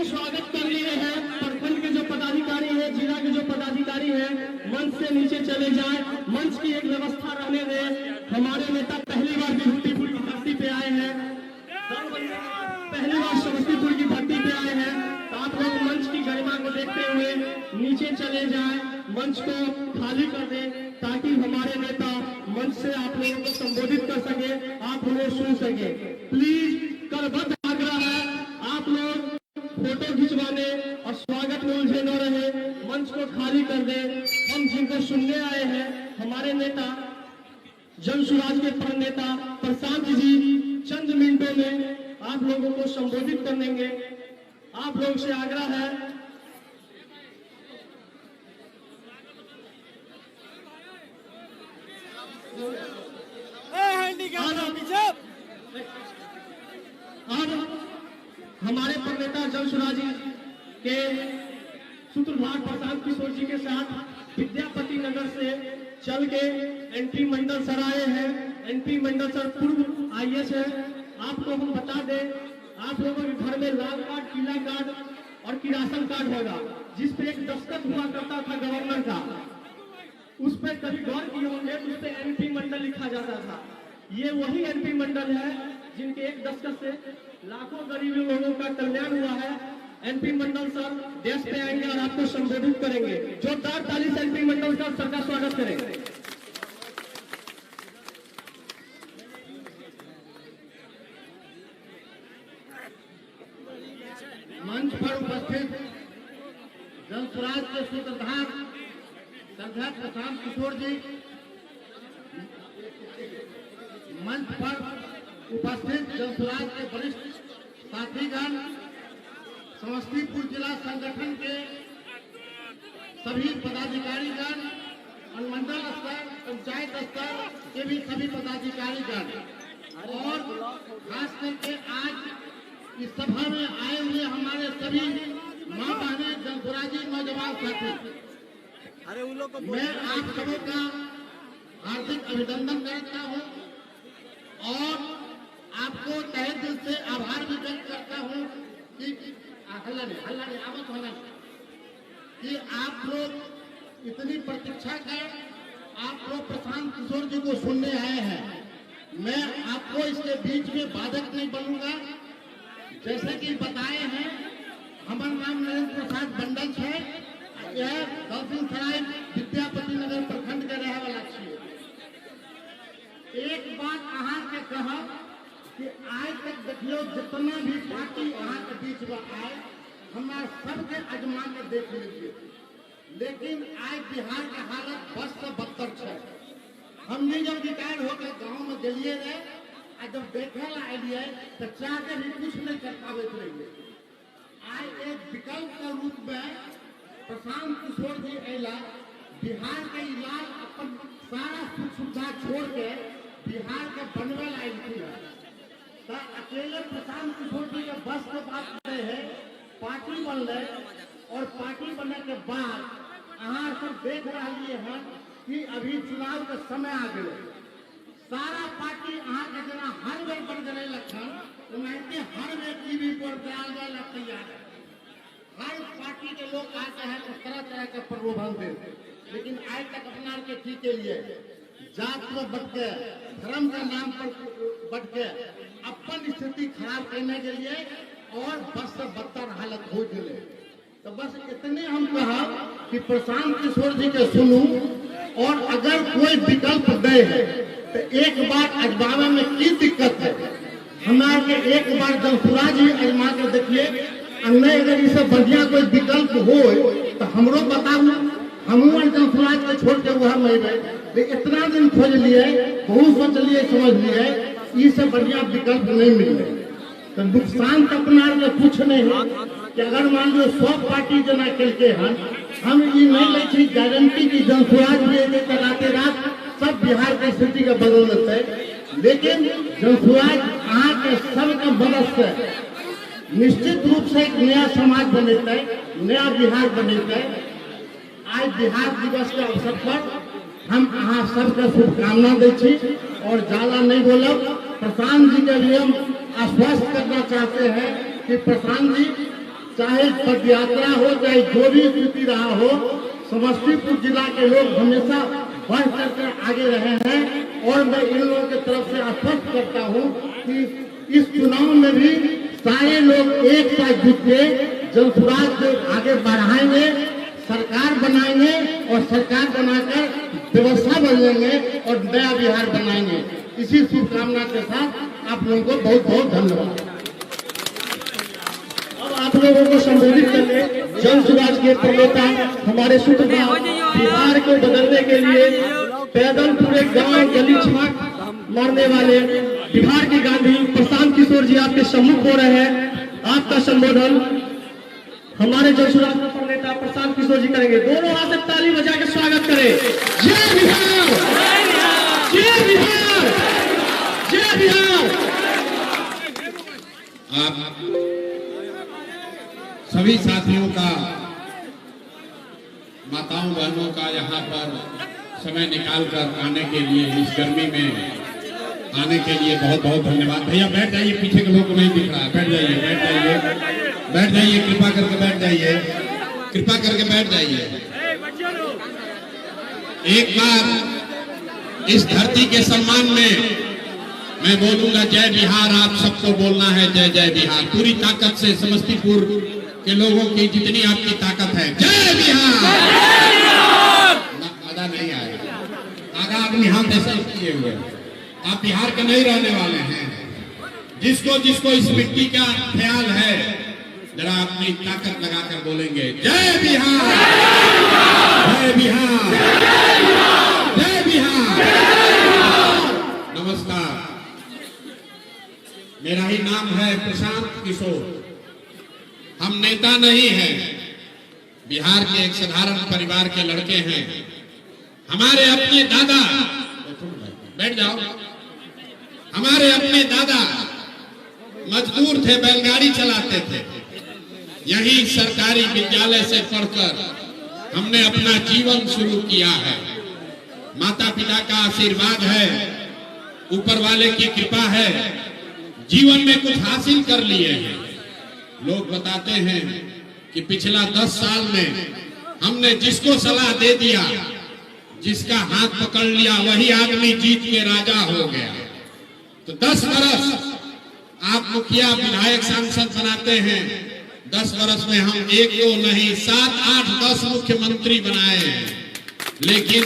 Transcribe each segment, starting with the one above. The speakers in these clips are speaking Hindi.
स्वागत कर लिए हैं। प्रखंड के जो पदाधिकारी है, जिला के जो पदाधिकारी है, मंच से नीचे चले जाएं। मंच की एक व्यवस्था रहने दें। हमारे नेता पहली बार विभूतिपुर की धरती पे आए हैं, पहली बार समस्तीपुर की धरती पे आए हैं, तो आप लोग मंच की गरिमा को देखते हुए नीचे चले जाएं, मंच को खाली कर दें, ताकि हमारे नेता मंच से आप लोगों को संबोधित कर सके, आप उन्हें सुन सके। प्लीज करबद्ध आग्रह है, आप लोग फोटो खिंचवाने और स्वागत में उलझे न रहे, मंच को खाली कर दें। हम जिनको सुनने आए हैं, हमारे नेता जन सुराज के प्रण नेता प्रशांत जी चंद मिनटों में आप लोगों को संबोधित कर देंगे। आप लोग से आग्रह है, अब हमारे प्रणेता जन सुराज जी के सूत्रधार प्रशांत किशोर जी के साथ विद्यापति नगर से चल के एनपी मंडल सर आए हैं। एनपी मंडल सर पूर्व आईएएस है। आपको हम बता दें, आप लोगों के घर में लाल कार्ड, पीला कार्ड और किरासन कार्ड होगा, जिस पे एक दस्तखत हुआ करता था गवर्नर का। उस पर कभी गौर किए होंगे, उस पर एनपी मंडल लिखा जाता था। ये वही एनपी मंडल है जिनके एक दस्तखत से लाखों गरीब लोगों का कल्याण हुआ है। एनपी मंडल सर देश पे आएंगे और आपको संबोधित करेंगे। जोरदार ताली से एनपी मंडल सर का स्वागत करेंगे। मंच पर उपस्थित जन सुराज के सूत्रधार श्रद्धा प्रशांत किशोर जी, मंच पर उपस्थित जन सुराज के वरिष्ठ साथीगण, समस्तीपुर जिला संगठन के सभी पदाधिकारीगण, अनुमंडल स्तर, पंचायत स्तर के भी सभी पदाधिकारीगण, और खास करके आज इस सभा में आए हुए हमारे सभी माँ बहने जनसुराजी नौजवान साथी, मैं आप सबों का हार्दिक अभिनंदन करता हूँ और आपको तहे दिल से आभार भी व्यक्त करता हूँ कि कि आप लोग इतनी प्रतीक्षा कर आप लोग प्रशांत किशोर जी को सुनने आए हैं। मैं आपको इसके बीच में बाधक नहीं बनूंगा। जैसे कि बताए हैं, हमारा नाम नरेंद्र प्रसाद मंडल है। यह दलसिंह सराय विद्यापति नगर प्रखंड के रहे वाला छे। एक बात अहाँ के कह कि आज तक देखियो जितना भी पार्टी अहाँ के बीच में आए, हमारा सबके आजमा के देख लीजिए, लेकिन आज बिहार के हालत बस से बदतर है। हमने जब रिटायर होकर गांव में गलिए रहे, जब देखे ला आइए तो चाहते भी कुछ नहीं कर पावे रहिए। आज एक विकल्प के रूप में प्रशांत किशोर जी अला बिहार के इलाज अपन सारा सुख सुविधा छोड़ के बिहार के बनवे ला आई तो अकेले प्रशांत किशोर जी के बस के बात नहीं है। पार्टी बनले और पार्टी बनने के बाद अहाँ सब देख रही हैं कि अभी चुनाव के समय आ गए। सारा पार्टी अहाँ के जना हर बेर बन गए लक्षण, उनके हर बेर टीवी पर बयान वाला तैयार है। हर पार्टी के लोग आते हैं तो तरह तरह के प्रलोभन दे, लेकिन आज तक अपना के की के लिए जात में बढ़ के, धर्म के नाम पर बढ़ के अपन स्थिति खराब करने के लिए और बस से बदतर हालत हो गए। तो बस इतने हम कहा कि प्रशांत किशोर जी के सुनू, और अगर कोई विकल्प दे है तो एक बार अजमावे में की दिक्कत है। हमारे एक बार जनसुराज जी अजमा के देखिए, नहीं अगर इसे बढ़िया कोई विकल्प हो तो हमरो बताऊ, हम जनसुराज के छोड़ के वह में इतना दिन खोज लिए, बहुत सोच लिए, समझ लिए, इससे बढ़िया विकल्प नहीं मिले। तो नुकसान तो अपना के कुछ नहीं है कि अगर मान लो 100 पार्टी जना करके हम ये नहीं ले गारंटी की जनसुराज भी राते रात सब बिहार के स्थिति के बदल देते, लेकिन जनसुराज अहाँ के सबके मदद से निश्चित रूप से एक नया समाज बनेते, नया बिहार बनेते। आज बिहार दिवस के अवसर पर हम अहाँ सबके शुभकामना दै छी और ज्यादा नहीं बोलब। प्रशांत जी के भी हम आश्वस्त करना चाहते हैं कि प्रशांत जी चाहे पद यात्रा हो, चाहे जो भी स्थिति रहा हो, समस्तीपुर जिला के लोग हमेशा बढ़ करके आगे रहे हैं। और मैं इन लोगों की तरफ से आश्वस्त करता हूं कि इस चुनाव में भी सारे लोग एक साथ जुट के जनसुराज को आगे बढ़ाएंगे, सरकार बनाएंगे और सरकार बनाकर व्यवस्था बदलेंगे और नया बिहार बनाएंगे। इसी शुभकामना के साथ आप लोगों को बहुत बहुत धन्यवाद। अब आप लोगों को संबोधित करने जनसुराज के प्रणेता हमारे सूत्रधार बिहार को बदलने के लिए पैदल पूरे गांव गली छाक मारने वाले बिहार के गांधी प्रशांत किशोर जी आपके सम्मुख हो रहे हैं। आपका संबोधन हमारे जनसुराज के प्रणेता प्रशांत किशोर जी करेंगे। दोनों हाथ से ताली बजा के स्वागत करें। जय बिहार, जय बिहार, जय बिहार। आप सभी साथियों का, माताओं बहनों का यहाँ पर समय निकालकर आने के लिए, इस गर्मी में आने के लिए बहुत बहुत धन्यवाद। भैया बैठ जाइए, पीछे के लोग को नहीं दिख रहा है। बैठ जाइए, बैठ जाइए, बैठ जाइए, कृपा करके बैठ जाइए, कृपा करके बैठ जाइए। एक बार इस धरती के सम्मान में मैं बोलूंगा जय बिहार। आप सबको बोलना है जय जय बिहार, पूरी ताकत से। समस्तीपुर के लोगों की जितनी आपकी ताकत है, जय बिहार। मजा नहीं आएगा, आगा आदमी हाथ ऐसे किए हुए। आप बिहार के नहीं रहने वाले हैं। जिसको जिसको इस मिट्टी का ख्याल है, जरा अपनी ताकत लगाकर बोलेंगे जय बिहार, जय बिहार, जय बिहार। नमस्कार, मेरा ही नाम है प्रशांत किशोर। हम नेता नहीं हैं, बिहार के एक साधारण परिवार के लड़के हैं। हमारे अपने दादा, बैठ जाओ, हमारे अपने दादा मजदूर थे, बैलगाड़ी चलाते थे। यही सरकारी विद्यालय से पढ़कर हमने अपना जीवन शुरू किया है। माता पिता का आशीर्वाद है, ऊपर वाले की कृपा है, जीवन में कुछ हासिल कर लिए हैं। लोग बताते हैं कि पिछला 10 साल में हमने जिसको सलाह दे दिया, जिसका हाथ पकड़ लिया, वही आदमी जीत के राजा हो गया। तो 10 बरस आप मुखिया, विधायक, सांसद बनाते हैं। 10 बरस में हम 1 2 नहीं 7 8 10 मुख्यमंत्री बनाए हैं। लेकिन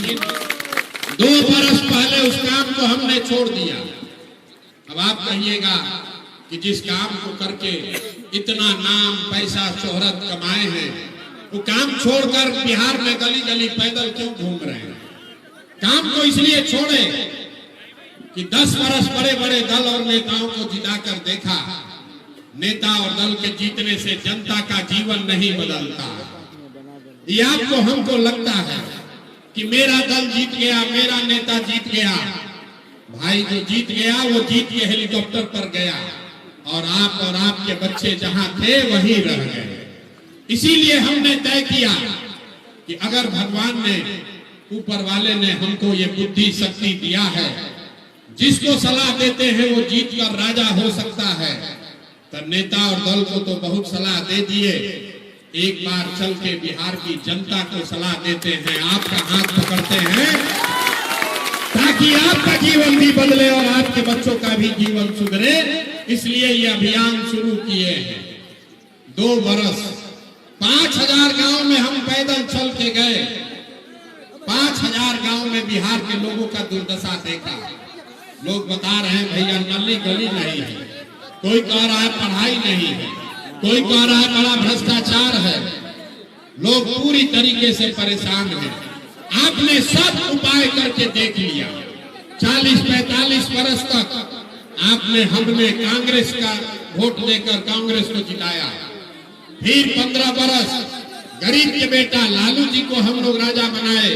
2 बरस पहले उस काम को हमने छोड़ दिया। अब आप कहिएगा कि जिस काम को करके इतना नाम, पैसा, शोहरत कमाए हैं, वो काम छोड़कर बिहार में गली गली पैदल क्यों घूम रहे हैं? काम को इसलिए छोड़े कि 10 बरस बड़े बड़े दल और नेताओं को जिताकर देखा। नेता और दल के जीतने से जनता का जीवन नहीं बदलता। ये आपको हमको लगता है कि मेरा दल जीत गया, मेरा नेता जीत गया। भाई जो जीत गया वो जीत के हेलीकॉप्टर पर गया, और आपके बच्चे जहां थे वहीं रह गए। इसीलिए हमने तय किया कि अगर भगवान ने, ऊपर वाले ने हमको ये बुद्धि शक्ति दिया है, जिसको सलाह देते हैं वो जीत कर राजा हो सकता है, तो नेता और दल को तो बहुत सलाह दे दिए। एक बार चल के बिहार की जनता को सलाह देते हैं, आपका हाथ पकड़ते हैं, ताकि आपका जीवन भी बदले और आपके बच्चों का भी जीवन सुधरे। इसलिए ये अभियान शुरू किए हैं। 2 बरस 5000 गांव में हम पैदल चल के गए। 5000 गांव में बिहार के लोगों का दुर्दशा देखा। लोग बता रहे हैं भैया नली गली नहीं है, कोई कह रहा है पढ़ाई नहीं है, कोई कह रहा है बड़ा भ्रष्टाचार है। लोग पूरी तरीके से परेशान हैं। आपने सब उपाय करके देख लिया। 40-45 बरस तक हमने कांग्रेस का वोट देकर कांग्रेस को जिताया। फिर 15 बरस गरीब के बेटा लालू जी को हम लोग राजा बनाए।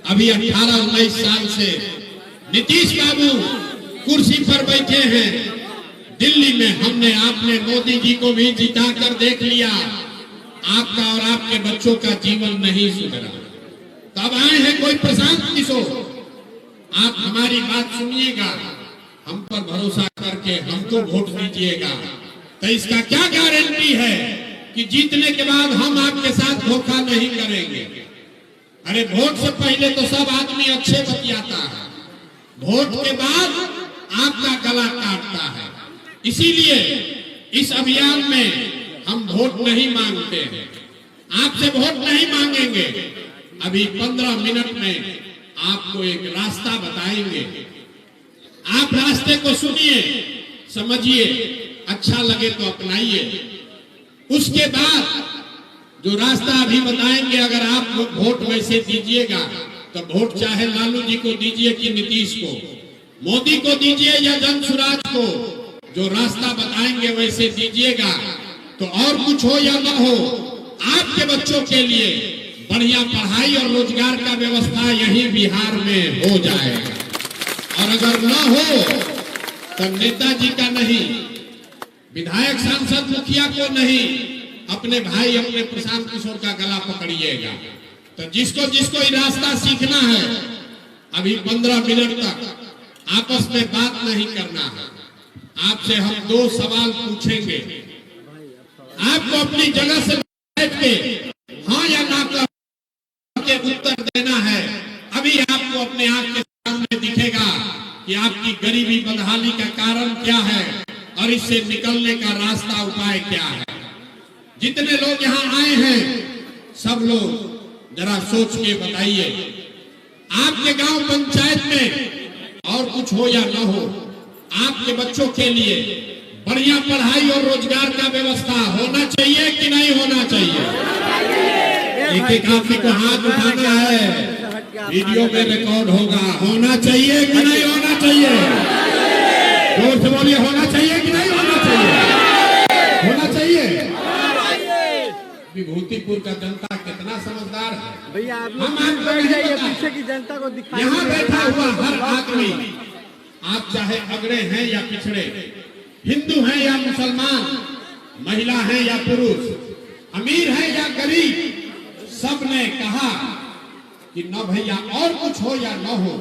अभी 18-19 साल से नीतीश बाबू कुर्सी पर बैठे हैं दिल्ली में। हमने आपने मोदी जी को भी जिता कर देख लिया। आपका और आपके बच्चों का जीवन नहीं सुधरा। तब आए हैं कोई प्रशांत किशोर। आप हमारी बात सुनिएगा, हम पर भरोसा करके हमको वोट दीजिएगा। तो इसका क्या गारंटी है कि जीतने के बाद हम आपके साथ धोखा नहीं करेंगे। अरे वोट से पहले तो सब आदमी अच्छे बतियाता है, वोट के बाद आपका गला काटता है। इसीलिए इस अभियान में हम वोट नहीं मांगते हैं, आपसे वोट नहीं मांगेंगे। अभी 15 मिनट में आपको एक रास्ता बताएंगे, आप रास्ते को सुनिए, समझिए, अच्छा लगे तो अपनाइए। उसके बाद जो रास्ता अभी बताएंगे, अगर आप वोट वैसे दीजिएगा तो वोट चाहे लालू जी को दीजिए कि नीतीश को, मोदी को दीजिए या जनसुराज को, जो रास्ता बताएंगे वैसे दीजिएगा तो और कुछ हो या न हो, आपके बच्चों के लिए बढ़िया पढ़ाई और रोजगार का व्यवस्था यही बिहार में हो जाएगा। और अगर न हो तो नेताजी का नहीं, विधायक सांसद मुखिया को नहीं, अपने भाई अपने प्रशांत किशोर का गला पकड़िएगा। तो जिसको जिसको ये रास्ता सीखना है, अभी 15 मिनट तक आपस में बात नहीं करना है। आपसे हम 2 सवाल पूछेंगे, आपको अपनी जगह से बैठ के हाँ या ना के उत्तर देना है। अभी आपको अपने आंख के सामने दिखेगा कि आपकी गरीबी बदहाली का कारण क्या है और इससे निकलने का रास्ता उपाय क्या है। जितने लोग यहाँ आए हैं सब लोग जरा सोच के बताइए, आपके गांव पंचायत में और कुछ हो या न हो, आपके बच्चों के लिए बढ़िया पढ़ाई और रोजगार का व्यवस्था होना चाहिए कि नहीं होना चाहिए? एक एक आदमी को हाथ उठाना है, वीडियो में रिकॉर्ड होगा। होना चाहिए कि नहीं होना चाहिए? जोर से बोलिए, होना चाहिए कि नहीं होना चाहिए? होना चाहिए। विभूतिपुर का जनता कितना समझदार है भैया, आप हम आपको नहीं जाइए, पता। पीछे की जनता को दिखाइए। यहाँ बैठा हुआ हर आदमी, आप चाहे अगड़े हैं या पिछड़े, हिंदू हैं या मुसलमान, महिला हैं या पुरुष, अमीर हैं या गरीब, सबने कहा कि न भैया और कुछ हो या न हो,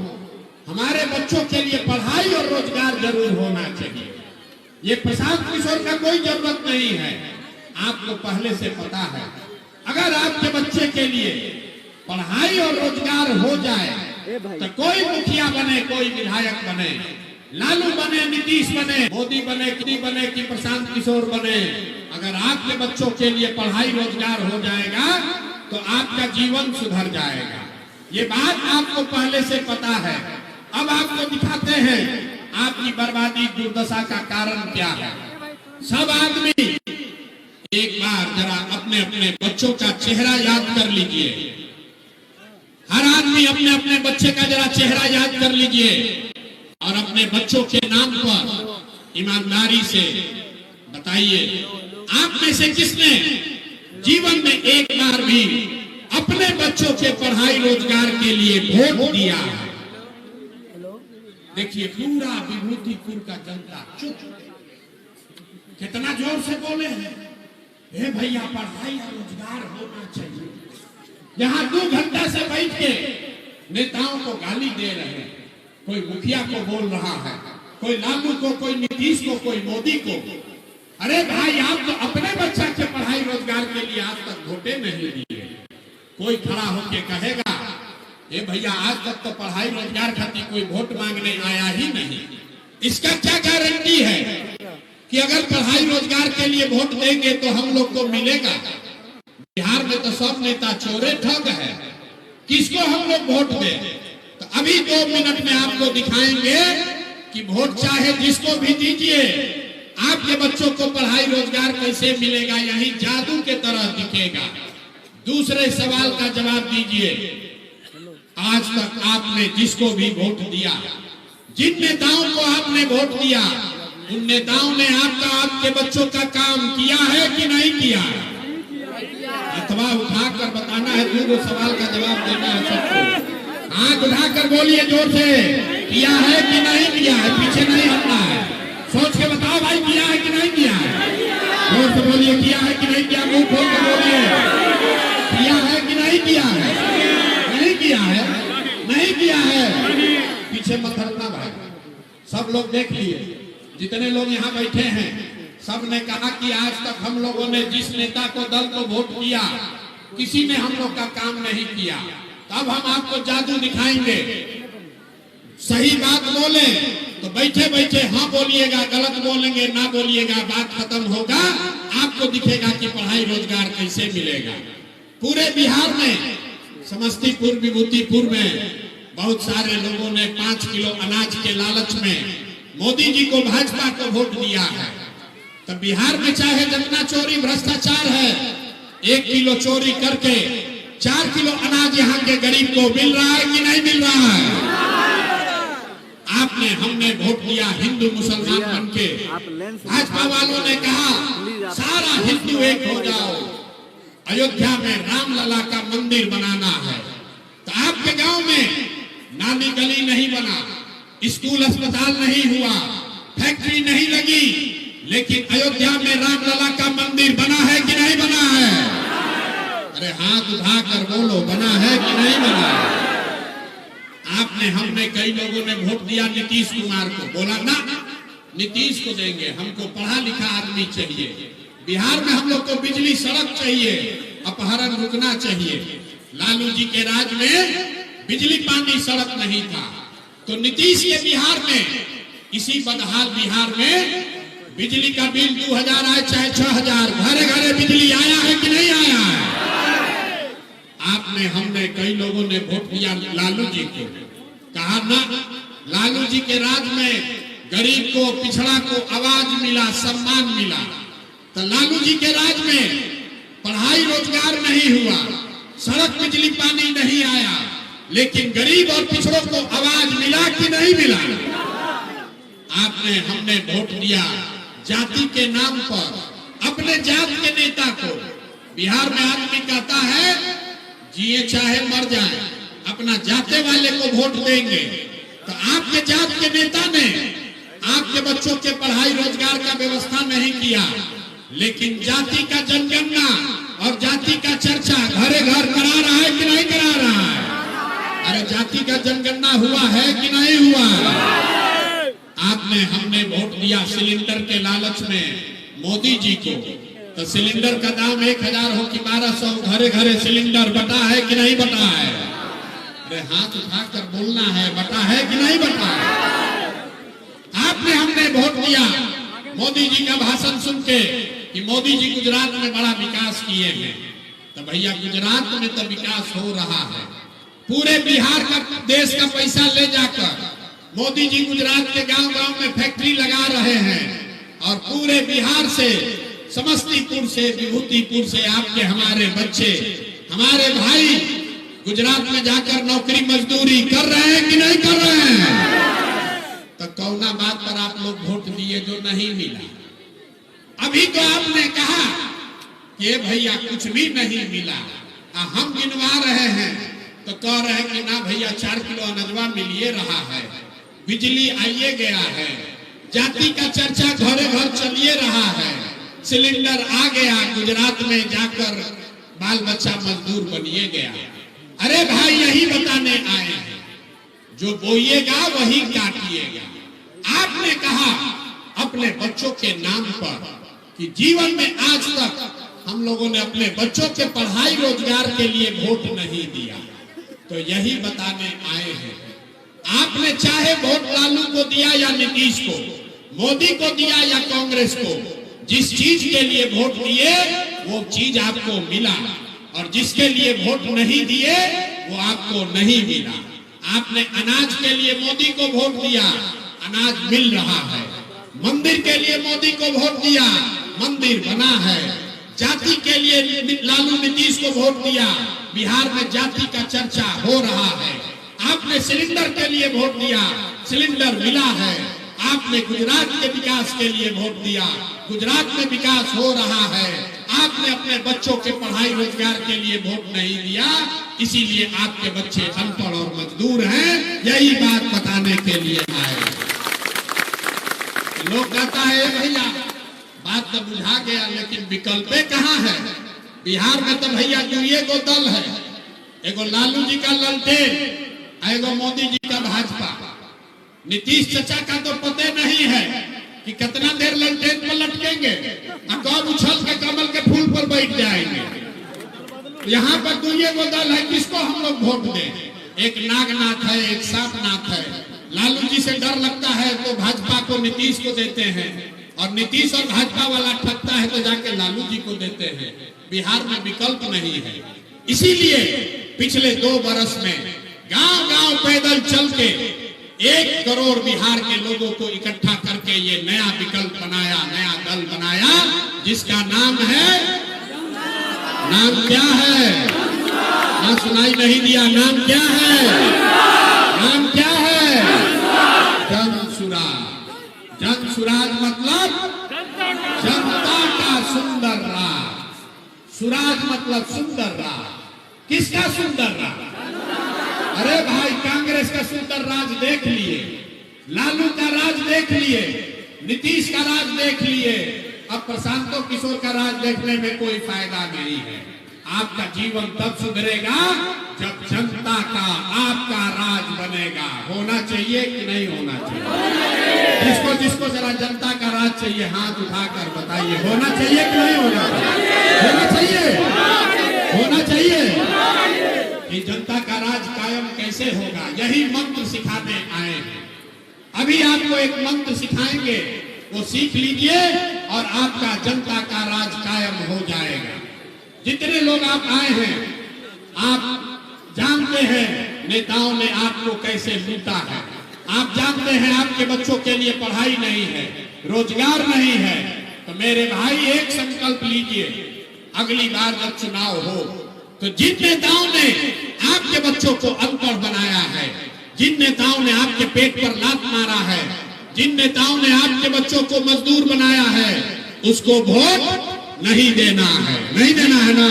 हमारे बच्चों के लिए पढ़ाई और रोजगार जरूर होना चाहिए। ये प्रशांत किशोर का कोई जरूरत नहीं है, आपको पहले से पता है। अगर आपके बच्चे के लिए पढ़ाई और रोजगार हो जाए तो कोई मुखिया बने, कोई विधायक बने, लालू बने, नीतीश बने, मोदी बने कि प्रशांत किशोर बने, अगर आपके बच्चों के लिए पढ़ाई रोजगार हो जाएगा तो आपका जीवन सुधर जाएगा। ये बात आपको पहले से पता है। अब आपको दिखाते हैं आपकी बर्बादी दुर्दशा का कारण क्या है। सब आदमी एक बार जरा अपने अपने बच्चों का चेहरा याद कर लीजिए। हर आदमी अपने अपने बच्चे का जरा चेहरा याद कर लीजिए और अपने बच्चों के नाम पर ईमानदारी से बताइए, आप में से किसने जीवन में एक बार भी अपने बच्चों के पढ़ाई रोजगार के लिए वोट दिया है? देखिए, पूरा विभूतिपुर का जनता चुप, कितना जोर से बोले हैं, हे भैया पढ़ाई और रोजगार होना चाहिए। यहाँ 2 घंटा से बैठ के नेताओं को गाली दे रहे हैं, कोई मुखिया को बोल रहा है, कोई लालू को, कोई नीतीश को, कोई मोदी को। अरे भाई, आप तो अपने बच्चा के पढ़ाई रोजगार के लिए आज तक वोटे नहीं दिए। कोई खड़ा होके कहेगा, ए भैया आज तक तो पढ़ाई रोजगार खातिर कोई वोट मांगने आया ही नहीं। इसका क्या गारंटी है कि अगर पढ़ाई रोजगार के लिए वोट देंगे तो हम लोग को मिलेगा? बिहार में तो सब नेता चोरे ठग है, किसको हम लोग वोट दें? तो अभी 2 मिनट में आपको दिखाएंगे कि वोट चाहे जिसको भी दीजिए, आपके बच्चों को पढ़ाई रोजगार कैसे मिलेगा, यही जादू के तरह दिखेगा। दूसरे सवाल का जवाब दीजिए, आज तक आपने जिसको भी वोट दिया, जिन नेताओं को आपने वोट दिया, उन नेताओं ने आपके बच्चों का काम किया है कि नहीं किया है? अथवा उठाकर बताना है, 2 सवाल का जवाब देना है सबको। आंख उठाकर बोलिए जोर से, किया है कि नहीं किया है? पीछे नहीं हटना है, सोच के बताओ भाई, किया है कि नहीं किया है? जोर से बोलिए, किया है कि नहीं किया? मुंह खोल कर बोलिए, किया है कि नहीं किया है? नहीं किया है, नहीं किया है। पीछे मत हटना भाई, सब लोग देख लिए, जितने लोग यहाँ बैठे हैं सबने कहा कि आज तक हम लोगों ने जिस नेता को दल को वोट किया किसी ने हम लोग का काम नहीं किया, तब हम आपको जादू दिखाएंगे। सही बात बोले तो बैठे बैठे हाँ बोलिएगा, गलत बोलेंगे ना बोलिएगा, बात खत्म होगा, आपको दिखेगा कि पढ़ाई रोजगार कैसे मिलेगा। पूरे बिहार में समस्तीपुर विभूतिपुर में बहुत सारे लोगों ने 5 किलो अनाज के लालच में मोदी जी को भाजपा को वोट दिया है। तो बिहार में चाहे जितना चोरी भ्रष्टाचार है, 1 किलो चोरी करके 4 किलो अनाज यहाँ के गरीब को मिल रहा है कि नहीं मिल रहा है? आपने हमने वोट दिया हिंदू मुसलमान बनके। भाजपा वालों ने कहा सारा हिंदू एक हो जाओ, अयोध्या में रामलला का मंदिर बनाना है। तो आपके गांव में नाली गली नहीं बना, स्कूल अस्पताल नहीं हुआ, फैक्ट्री नहीं लगी, लेकिन अयोध्या में रामलला का मंदिर बना है कि नहीं बना है? अरे हाथ उठाकर बोलो, बना है कि नहीं बना है? आपने हमने कई लोगों ने वोट दिया नीतीश कुमार को, बोला ना नीतीश को देंगे, हमको पढ़ा लिखा आदमी चाहिए, बिहार में हम लोग को बिजली सड़क चाहिए, अपहरण रुकना चाहिए। लालू जी के राज में बिजली पानी सड़क नहीं था, तो नीतीश के बिहार में, इसी बदहाल बिहार में बिजली का बिल 2000 आए चाहे 6000, घरे घरे बिजली आया है कि नहीं आया है? आपने हमने कई लोगों ने वोट दिया लालू जी को, कहा ना लालू जी के राज में गरीब को पिछड़ा को आवाज मिला, सम्मान मिला। तो लालू जी के राज में पढ़ाई रोजगार नहीं हुआ, सड़क बिजली पानी नहीं आया, लेकिन गरीब और पिछड़ों को आवाज मिला कि नहीं मिला? आपने हमने वोट दिया जाति के नाम पर अपने जात के नेता को। बिहार में आदमी कहता है जिए चाहे मर जाए, अपना जाते वाले को वोट देंगे। तो आपके जात के नेता ने आपके बच्चों के पढ़ाई रोजगार का व्यवस्था नहीं किया, लेकिन जाति का जनगणना और जाति का चर्चा घरे घर करा रहा है कि नहीं करा रहा है? अरे जाति का जनगणना हुआ है कि नहीं हुआ? आपने हमने वोट दिया सिलेंडर के लालच में मोदी जी को। तो सिलेंडर का दाम 1000 हो कि 1200, घरे घरे सिलेंडर बटा है कि नहीं बटा है? अरे हाथ उठाकर बोलना है, बटा है कि नहीं बटा है? आपने हमने वोट दिया मोदी जी का भाषण सुन के कि मोदी जी गुजरात में बड़ा विकास किए हैं। तो भैया गुजरात में तो विकास हो रहा है, पूरे बिहार का देश का पैसा ले जाकर मोदी जी गुजरात के गांव गांव में फैक्ट्री लगा रहे हैं, और पूरे बिहार से, समस्तीपुर से, विभूतिपुर से आपके हमारे बच्चे, हमारे भाई गुजरात में जाकर नौकरी मजदूरी कर रहे हैं कि नहीं कर रहे हैं? तो कौना बात पर आप लोग वोट दिए जो नहीं मिला? अभी तो आपने कहा कि भैया कुछ भी नहीं मिला, हम गिनवा रहे हैं तो कह रहे हैं कि ना भैया 4 किलो अनजवा मिलिए रहा है, बिजली आइए गया है, जाति का चर्चा घरे घर चलिए रहा है, सिलेंडर आ गया, गुजरात में जाकर बाल बच्चा मजदूर बनिए गया। अरे भाई यही बताने आए हैं, जो बोइएगा वही काटिएगा। आपने कहा अपने बच्चों के नाम पर कि जीवन में आज तक हम लोगों ने अपने बच्चों के पढ़ाई रोजगार के लिए वोट नहीं दिया, तो यही बताने आए हैं। आपने चाहे वोट लालू को दिया या नीतीश को, मोदी को दिया या कांग्रेस को, जिस चीज के लिए वोट दिए वो चीज आपको मिला, और जिसके लिए वोट नहीं दिए वो आपको नहीं मिला। आपने अनाज के लिए मोदी को वोट दिया, अनाज मिल रहा है। मंदिर के लिए मोदी को वोट दिया, मंदिर बना है। जाति के लिए लालू नीतीश को वोट दिया, बिहार में जाति का चर्चा हो रहा है। आपने सिलेंडर के लिए वोट दिया, सिलेंडर मिला है। आपने गुजरात के विकास के लिए वोट दिया, गुजरात में विकास हो रहा है। आपने अपने बच्चों के पढ़ाई रोजगार के लिए वोट नहीं दिया, इसीलिए आपके बच्चे अनपढ़ और मजदूर हैं। यही बात बताने के लिए आए। लोग कहता है भैया बात तो बुझा गया, लेकिन विकल्प कहाँ है? बिहार में तो भैया दुइये को दल है, एगो लालू जी का ललटेन, एगो मोदी जी का भाजपा। नीतीश चाचा का तो पता नहीं है कि कितना देर ललटेन पर लटकेंगे और कब उछल के कमल के फूल पर बैठ जाएंगे। यहाँ पर दुनिया को दल है, किसको हम लोग वोट दें? एक नागनाथ है, एक सांपनाथ है। लालू जी से डर लगता है तो भाजपा को, नीतीश को देते हैं, और नीतीश और भाजपा वाला ठगता है तो जाके लालू जी को देते हैं। बिहार में विकल्प नहीं है। इसीलिए पिछले 2 बरस में गांव-गांव पैदल चल के 1 करोड़ बिहार के लोगों को इकट्ठा करके ये नया विकल्प बनाया, नया दल बनाया, जिसका नाम है, नाम क्या है? ना सुनाई नहीं दिया। नाम क्या है? नाम क्या है? जन सुराज। जन सुराज मतलब जनता का सुंदर राज। सुराज मतलब सुंदर राज। किसका सुंदर राज? अरे भाई, कांग्रेस का सुंदर राज देख लिए, लालू का राज देख लिए, नीतीश का राज देख लिए, अब प्रशांतो किशोर का राज देखने में कोई फायदा नहीं है। आपका जीवन तब सुधरेगा जब जनता का, आपका राज बनेगा। होना चाहिए कि नहीं होना चाहिए? जिसको जिसको जरा जनता का राज चाहिए हाथ उठाकर बताइए, होना चाहिए कि नहीं होना चाहिए? होना चाहिए, होना चाहिए। कि जनता का राज कायम कैसे होगा, यही मंत्र सिखाने आए हैं। अभी आपको एक मंत्र सिखाएंगे, वो सीख लीजिए और आपका जनता का राज कायम हो जाएगा। जितने लोग आप आए हैं, आप जानते हैं नेताओं ने आपको कैसे लूटा है। आप जानते हैं आपके बच्चों के लिए पढ़ाई नहीं है, रोजगार नहीं है। तो मेरे भाई, एक संकल्प लीजिए, अगली बार जब चुनाव हो तो जिन नेताओं ने आपके बच्चों को अनपढ़ बनाया है, जिन नेताओं ने आपके पेट पर लात मारा है, जिन नेताओं ने आपके बच्चों को मजदूर बनाया है, उसको वोट नहीं देना है। नहीं देना है ना?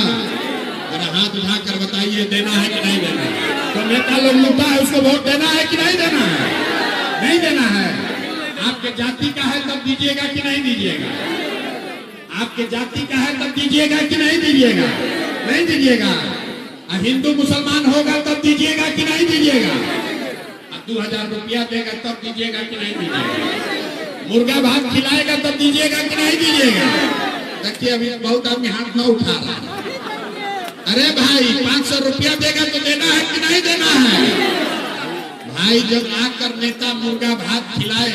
जरा हाथ उठाकर बताइए, देना है कि नहीं देना है? तो नेता लोग लूटा है, उसको वोट देना है कि नहीं देना है? नहीं देना है। आपके जाति का है तब दीजिएगा कि नहीं दीजिएगा? आपके जाति का है तब दीजिएगा कि नहीं दीजिएगा? नहीं दीजिएगा। हिंदू मुसलमान होगा तब दीजिएगा कि नहीं दीजिएगा? 2000 रुपया देगा तब दीजिएगा कि नहीं दीजिएगा? मुर्गा भात खिलाएगा तब दीजिएगा कि नहीं दीजिएगा? देखिए, अभी बहुत आदमी हाथ न उठा रहा है। अरे भाई, 500 रुपया देगा तो देना है कि नहीं देना है? भाई, जब आकर नेता मुर्गा भात खिलाए,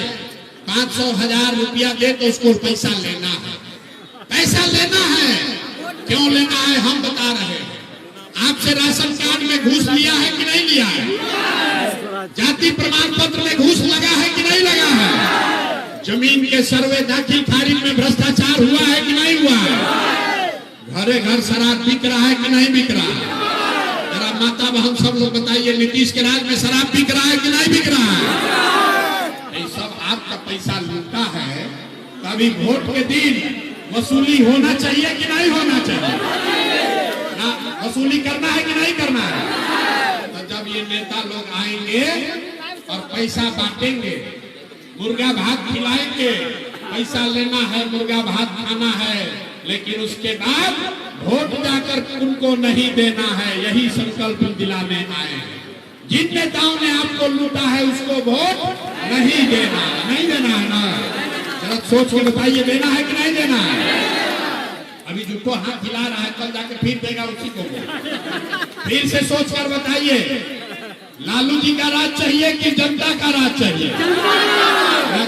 500 1000 रुपया दे तो उसको पैसा लेना है। पैसा लेना है। क्यों लेना है हम बता रहे हैं। आपसे राशन कार्ड में घूस लिया है कि नहीं लिया है? जाति प्रमाण पत्र में घूस लगा है कि नहीं लगा है? जमीन के सर्वे दाखिल खारिज में भ्रष्टाचार हुआ है कि नहीं हुआ है? घरे घर शराब बिक रहा है कि नहीं बिक रहा है? जरा माता बहन सब लोग बताइए, नीतीश के राज में शराब बिक रहा है कि नहीं बिक रहा है? ये सब आपका पैसा लूटा है। कभी वोट के दिन वसूली होना चाहिए कि नहीं होना चाहिए? ना, वसूली करना है कि नहीं करना है? तो जब ये नेता लोग आएंगे और पैसा बांटेंगे, मुर्गा भात खिलाएंगे, पैसा लेना है, मुर्गा भात खाना है, लेकिन उसके बाद वोट जाकर उनको नहीं देना है। यही संकल्प दिलाने आए हैं। जिन नेताओं ने आपको लूटा है उसको वोट नहीं देना। नहीं देना है ना? जरा सोच के बताइए, देना है कि नहीं देना है? अभी जुटो हाथ हिला रहा है, कल जाके फिर देगा उसी को। फिर से सोच कर बताइए, लालू जी का राज चाहिए कि जनता का राज चाहिए?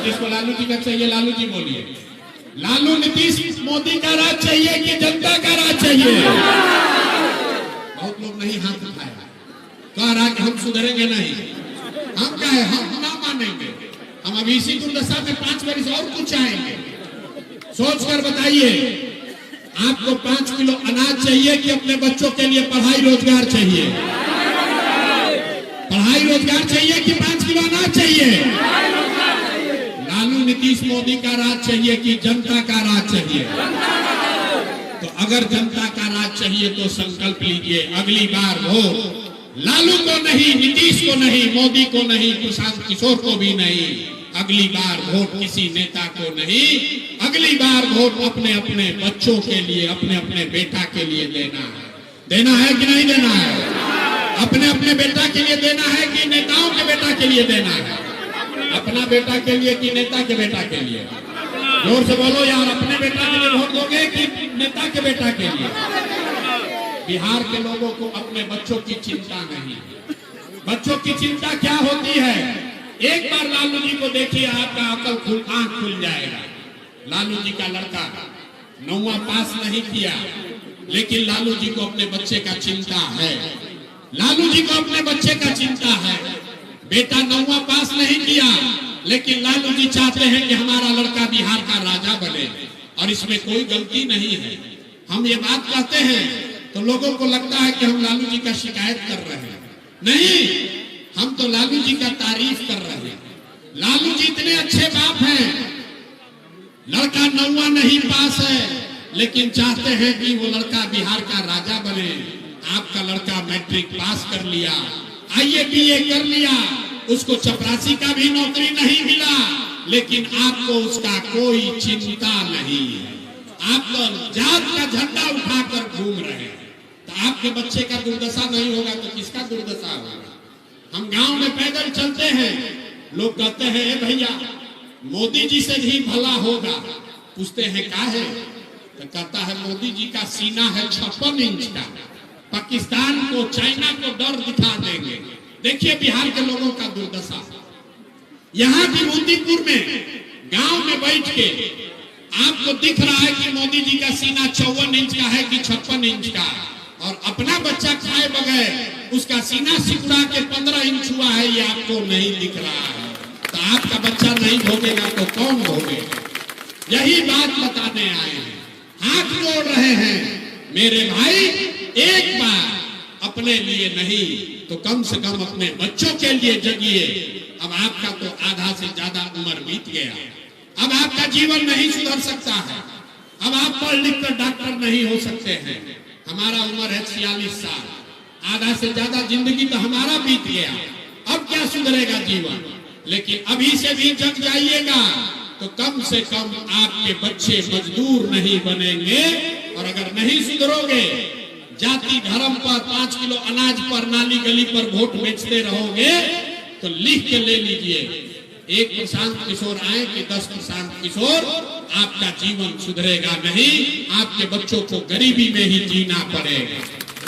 जिसको लालू जी का चाहिए लालू जी बोलिए। लालू नीतीश मोदी का राज चाहिए कि जनता का राज चाहिए? बहुत लोग नहीं हाथ उठाया, कह रहा कि हम सुधरेंगे नहीं। हम क्या है, हम ना मानेंगे। हम अभी इसी दुर्दशा में 5 वर्ष और कुछ आएंगे। सोच कर बताइए, आपको 5 किलो अनाज चाहिए कि अपने बच्चों के लिए पढ़ाई रोजगार चाहिए? पढ़ाई रोजगार चाहिए कि 5 किलो अनाज चाहिए? लालू नीतीश मोदी का राज चाहिए कि जनता का राज चाहिए? तो अगर जनता का राज चाहिए तो संकल्प लीजिए, अगली बार वोट लालू को नहीं, नीतीश को नहीं, मोदी को नहीं, प्रशांत किशोर को भी नहीं। अगली बार वोट किसी नेता को नहीं, अगली बार वोट अपने अपने बच्चों के लिए, अपने अपने बेटा के लिए देना है। देना है कि नहीं देना है? अपने अपने बेटा के लिए देना है कि नेताओं के बेटा के लिए देना है? अपना बेटा के लिए कि नेता के बेटा के लिए? जोर से बोलो यार, अपने बेटा के लिए वोट दोगे कि नेता के बेटा के लिए? बिहार के लोगों को अपने बच्चों की चिंता नहीं। बच्चों की चिंता क्या होती है? एक बार लालू जी को देखिए, आपका आंख खुल जाएगा। लालू जी का लड़का 9वां पास नहीं किया, लेकिन लालू जी को अपने बच्चे का चिंता है। लालू जी को अपने बच्चे का चिंता है। बेटा 9वां पास नहीं किया, लेकिन लालू जी चाहते हैं कि हमारा लड़का बिहार का राजा बने, और इसमें कोई गलती नहीं है। हम ये बात कहते हैं तो लोगों को लगता है कि हम लालू जी का शिकायत कर रहे हैं। नहीं, हम तो लालू जी का तारीफ कर रहे हैं। लालू जी इतने अच्छे बाप हैं। लड़का 9वां नहीं पास है, लेकिन चाहते हैं कि वो लड़का बिहार का राजा बने। आपका लड़का मैट्रिक पास कर लिया, IABA कर लिया, उसको चपरासी का भी नौकरी नहीं मिला, लेकिन आपको उसका कोई चिंता नहीं है। आप तो जात का झंडा उठाकर घूम रहे हैं। तो आपके बच्चे का दुर्दशा नहीं होगा तो किसका दुर्दशा होगा? हम गांव में पैदल चलते हैं, लोग कहते हैं ए भैया मोदी जी से भी भला होगा। पूछते हैं क्या है? तो कहता है मोदी जी का सीना है 56 इंच का, पाकिस्तान को चाइना को डर दिखा देंगे। देखिए बिहार के लोगों का दुर्दशा। यहाँ भी मोदीपुर में गांव में बैठ के आपको दिख रहा है कि मोदी जी का सीना 54 इंच का है कि 56 इंच का, और अपना बच्चा खाए बगैर उसका सीना सिकुड़ा के 15 इंच हुआ है, ये आपको नहीं दिख रहा है। तो आपका बच्चा नहीं भोगेगा तो कौन भोगेगा? यही बात बताने आए हैं, हाथ जोड़ रहे हैं। मेरे भाई, एक बार अपने लिए नहीं तो कम से कम अपने बच्चों के लिए जगिए। अब आपका तो आधा से ज्यादा उम्र बीत गया, अब आपका जीवन नहीं सुधर सकता है। अब आप पढ़ लिख कर डॉक्टर नहीं हो सकते हैं। हमारा उम्र है 46 साल, आधा से ज्यादा जिंदगी तो हमारा बीत गया। अब क्या सुधरेगा जीवन? लेकिन अभी से भी जग जाइएगा तो कम से कम आपके बच्चे मजदूर नहीं बनेंगे। और अगर नहीं सुधरोगे, जाति धर्म पर 5 किलो अनाज पर नाली गली पर वोट बेचते रहोगे, तो लिख के ले लीजिए, एक प्रशांत किशोर आए कि 10 प्रशांत किशोर, आपका जीवन सुधरेगा नहीं। आपके बच्चों को गरीबी में ही जीना पड़ेगा।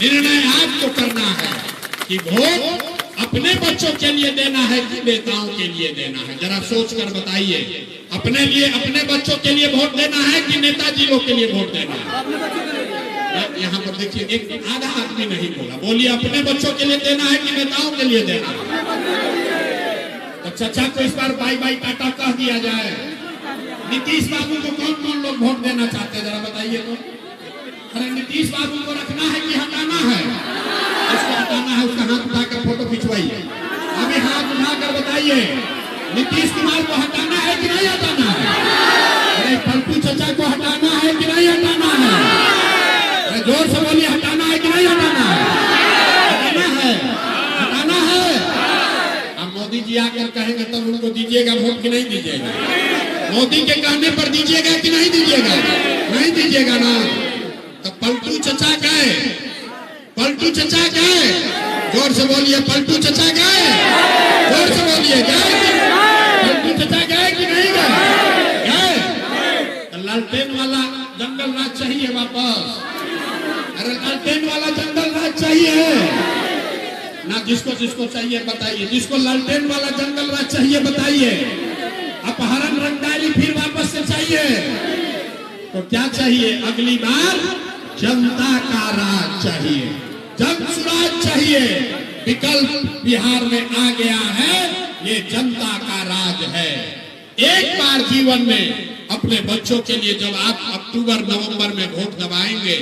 निर्णय आपको करना है कि वोट अपने बच्चों के लिए देना है कि नेताओं के लिए देना है। जरा सोच कर बताइए, अपने लिए, अपने बच्चों के लिए वोट देना है कि नेताजी लोग के लिए वोट देना है? यहाँ पर देखिए, एक आधा आदमी नहीं बोला। बोलिए, अपने बच्चों के लिए देना है कि नेताओं के लिए देना है? तो चाचा को इस बार बाई बाई टाटा कह दिया जाए। नीतीश बाबू को कौन कौन लोग वोट देना चाहते हैं, जरा बताइए तो। अरे नीतीश बाबू को रखना है कि हटाना है? उसको हटाना है, उसका हाथ उठाकर फोटो खिंचवाइए। अभी हाथ उठाकर बताइए, नीतीश कुमार को हटाना है कि नहीं हटाना है? अरे पलटू चाचा को हटाना है कि नहीं हटाना है? अरे जोर से बोलिए, हटाना है कि नहीं हटाना है? हटाना है, हटाना है। अब मोदी जी आकर कहेंगे तब उनको दीजिएगा वोट कि नहीं दीजिएगा? मोदी के कहने पर दीजिएगा कि नहीं दीजिएगा? नहीं दीजिएगा ना। तो पलटू चचा गए, पलटू चचा गए, जोर से बोलिए, पलटू चचा गए, जोर से बोलिए, गए? पलटू चचा गए कि नहीं गए? गए। लालटेन वाला जंगल राज चाहिए वापस? अरे लालटेन वाला जंगल राज चाहिए ना? जिसको जिसको चाहिए बताइए, जिसको लालटेन वाला जंगल राज चाहिए बताइए। अपहरण रंगदारी फिर वापस से चाहिए तो क्या चाहिए? अगली बार जनता का राज चाहिए, जन सुराज चाहिए। विकल्प बिहार में आ गया है, ये जनता का राज है। एक बार जीवन में अपने बच्चों के लिए जब आप अक्टूबर नवंबर में वोट दबाएंगे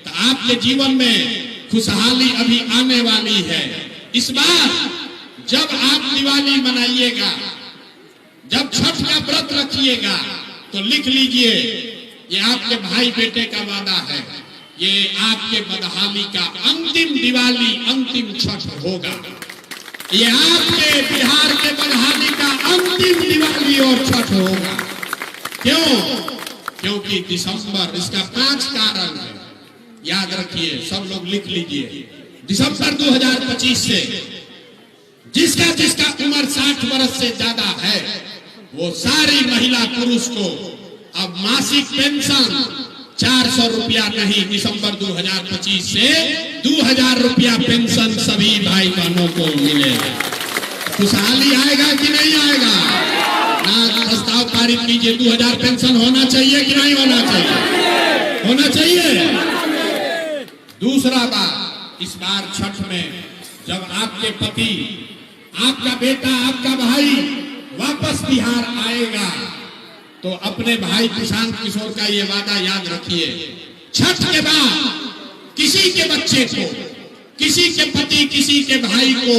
तो आपके जीवन में खुशहाली अभी आने वाली है। इस बार जब आप दिवाली मनाइएगा, जब छठ का व्रत रखिएगा, तो लिख लीजिए, ये आपके भाई बेटे का वादा है, ये आपके बदहाली का अंतिम दिवाली, अंतिम छठ होगा। ये आपके बिहार के बदहाली का अंतिम दिवाली और छठ होगा। क्यों? क्योंकि दिसंबर, इसका 5 कारण है, याद रखिए, सब लोग लिख लीजिए। दिसंबर 2025 से जिसका जिसका उम्र 60 वर्ष से ज्यादा है, वो सारी महिला पुरुष को अब मासिक पेंशन 400 रुपया नहीं, दिसंबर 2025 से 2000 रुपया पेंशन सभी भाई बहनों को मिलेगा। खुशहाली आएगा कि नहीं आएगा? ना प्रस्ताव पारित कीजिए, 2000 पेंशन होना चाहिए कि नहीं होना चाहिए? होना चाहिए। दूसरा बात, इस बार छठ में जब आपके पति, आपका बेटा, आपका भाई वापस बिहार आएगा तो अपने भाई प्रशांत किशोर का ये वादा याद रखिए, छठ के बाद किसी के बच्चे को, किसी के पति, किसी के भाई को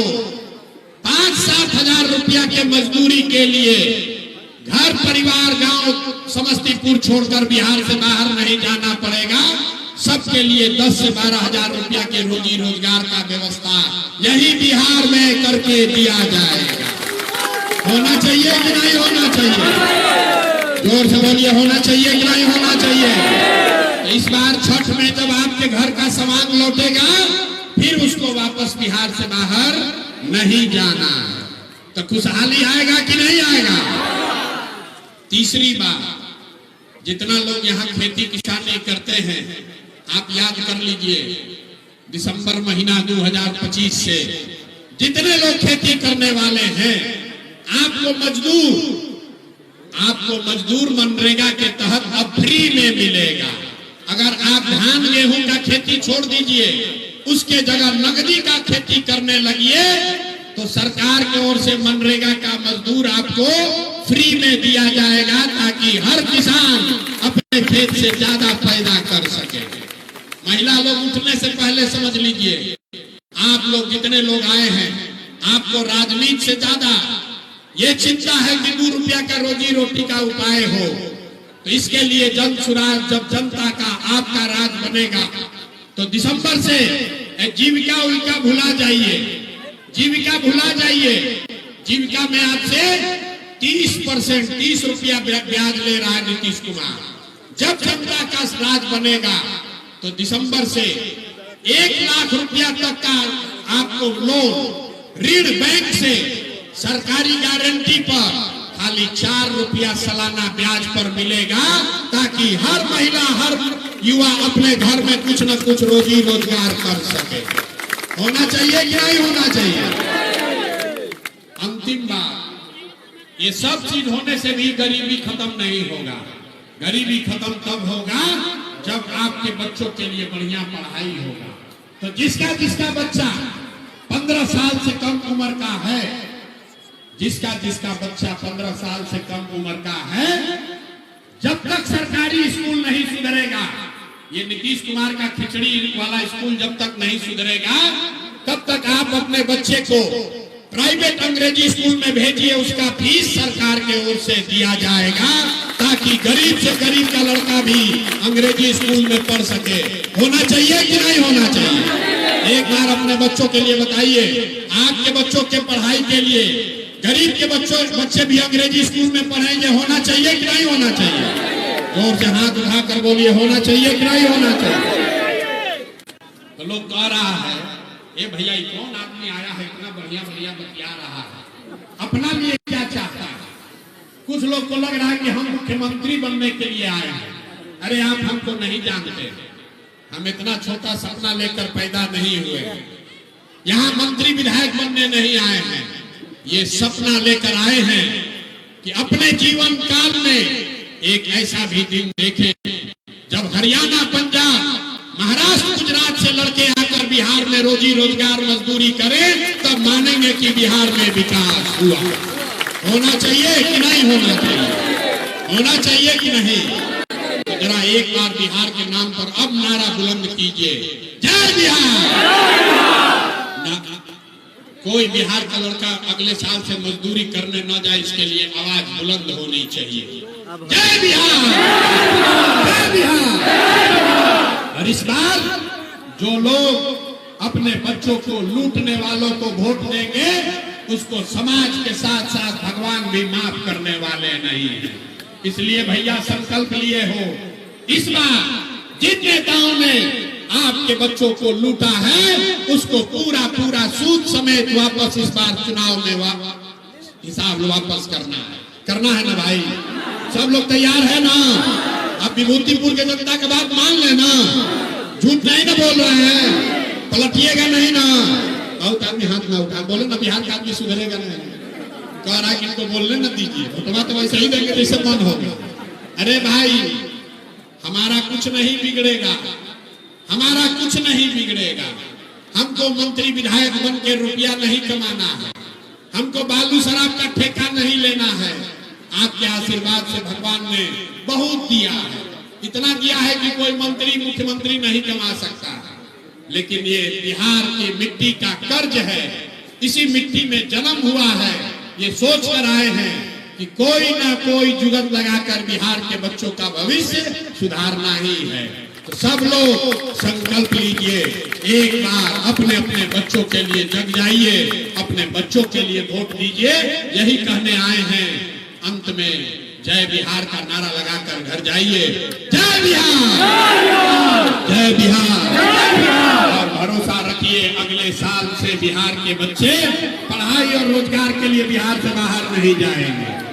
5-7 हजार रुपया के मजदूरी के लिए घर परिवार गांव समस्तीपुर छोड़कर बिहार से बाहर नहीं जाना पड़ेगा। सबके लिए 10 से 12 हजार रुपया के रोजी रोजगार का व्यवस्था यही बिहार में करके दिया जाएगा। होना चाहिए कि नहीं होना चाहिए? जोर से बोलिए, होना चाहिए कि नहीं होना चाहिए? इस बार छठ में जब आपके घर का सामान लौटेगा फिर उसको वापस बिहार से बाहर नहीं जाना, तो खुशहाली आएगा कि नहीं आएगा? तीसरी बात, जितना लोग यहाँ खेती किसानी करते हैं, आप याद कर लीजिए, दिसंबर महीना 2025 से जितने लोग खेती करने वाले हैं, आपको मजदूर मनरेगा के तहत अब फ्री में मिलेगा। अगर आप धान गेहूं का खेती छोड़ दीजिए, उसके जगह नगदी का खेती करने लगिए तो सरकार की ओर से मनरेगा का मजदूर आपको फ्री में दिया जाएगा, ताकि हर किसान अपने खेत से ज्यादा पैदा कर सके। महिला लोग उठने से पहले समझ लीजिए, आप लोग जितने लोग आए हैं, आपको राजनीति से ज्यादा ये चिंता है कि 2 रुपया का रोजी रोटी का उपाय हो। तो इसके लिए जन सुराज, जब जनता का आपका राज बनेगा तो दिसंबर से जीविका उविका भुला जाइए, जीविका भुला जाइए। जीविका में आपसे 30% 30 रुपया ब्याज ले रहा है नीतीश कुमार। जब जनता का राज बनेगा तो दिसंबर से 1 लाख रुपया तक का आपको लोन ऋण बैंक से सरकारी गारंटी पर खाली 4 रुपया सालाना ब्याज पर मिलेगा, ताकि हर महिला, हर युवा अपने घर में कुछ न कुछ रोजी रोजगार कर सके। होना चाहिए कि नहीं होना चाहिए? अंतिम बात, ये सब चीज होने से भी गरीबी खत्म नहीं होगा। गरीबी खत्म तब होगा जब आपके बच्चों के लिए बढ़िया पढ़ाई होगा। तो जिसका बच्चा 15 साल से कम उम्र का है, जिसका बच्चा 15 साल से कम उम्र का है, जब तक सरकारी स्कूल नहीं सुधरेगा, ये नीतीश कुमार का खिचड़ी वाला स्कूल जब तक नहीं सुधरेगा, तब तक आप अपने बच्चे को प्राइवेट अंग्रेजी स्कूल में भेजिए। उसका फीस सरकार के ओर से दिया जाएगा, ताकि गरीब से गरीब का लड़का भी अंग्रेजी स्कूल में पढ़ सके। होना चाहिए कि नहीं होना चाहिए? एक बार अपने बच्चों के लिए बताइए, आपके बच्चों के पढ़ाई के लिए गरीब के बच्चे भी अंग्रेजी स्कूल में पढ़ेंगे। होना चाहिए कि नहीं होना चाहिए? जोर से हाथ उठा कर बोलिए, होना चाहिए कि नहीं होना चाहिए? तो लोग कह रहा है, ए भैया कौन आदमी आया है, इतना बढ़िया बढ़िया बतिया रहा है, अपना लिए क्या चाहता है? कुछ लोग को लग रहा है कि हम मुख्यमंत्री बनने के लिए आए हैं। अरे आप हमको नहीं जानते, हम इतना छोटा सपना लेकर पैदा नहीं हुए, यहाँ मंत्री विधायक बनने नहीं आए हैं। ये सपना लेकर आए हैं कि अपने जीवन काल में एक ऐसा भी दिन देखें जब हरियाणा, पंजाब, महाराष्ट्र, गुजरात से लड़के आकर बिहार में रोजी रोजगार मजदूरी करें, तब मानेंगे कि बिहार में विकास हुआ। होना चाहिए कि नहीं होना चाहिए? होना चाहिए कि नहीं? तो जरा एक बार बिहार के नाम पर अब नारा बुलंद कीजिए, जय बिहार। कोई बिहार का लड़का अगले साल से मजदूरी करने न जाए, इसके लिए आवाज बुलंद होनी चाहिए, जय बिहार, जय बिहार। और इस बार जो लोग अपने बच्चों को लूटने वालों को वोट देंगे, उसको समाज के साथ साथ भगवान भी माफ करने वाले नहीं है। इसलिए भैया संकल्प लिए हो, इस बार जिन नेताओं ने आपके बच्चों को लूटा है, उसको पूरा पूरा सूद समेत वापस इस बार चुनाव में हिसाब वापस करना है ना भाई? सब लोग तैयार है ना? अब विभूतिपुर के जनता का बात मान लेना, झूठ नहीं ना बोल रहे हैं, पलटिएगा नहीं ना। बहुत आदमी हाथ ना उठा, बोले ना बिहार का आदमी सुधरेगा नहीं, कह रहा कि इनको बोलने न दीजिए, वोटवा तो वैसे ही देंगे जैसे मन होगा। अरे भाई, हमारा कुछ नहीं बिगड़ेगा, हमारा कुछ नहीं बिगड़ेगा। हमको मंत्री विधायक बन के रुपया नहीं कमाना है, हमको बालू शराब का ठेका नहीं लेना है। आपके आशीर्वाद से भगवान ने बहुत दिया है, इतना दिया है कि कोई मंत्री मुख्यमंत्री नहीं कमा सकता। लेकिन ये बिहार की मिट्टी का कर्ज है, इसी मिट्टी में जन्म हुआ है। ये सोच कर आए हैं कि कोई ना कोई जुगत लगाकर बिहार के बच्चों का भविष्य सुधारना ही है। तो सब लोग संकल्प लीजिए, एक बार अपने अपने बच्चों के लिए जग जाइए, अपने बच्चों के लिए वोट दीजिए। यही कहने आए हैं। अंत में जय बिहार का नारा लगाकर घर जाइए। जय बिहार, जय बिहार। और भरोसा रखिए, अगले साल से बिहार के बच्चे पढ़ाई और रोजगार के लिए बिहार से बाहर नहीं जाएंगे।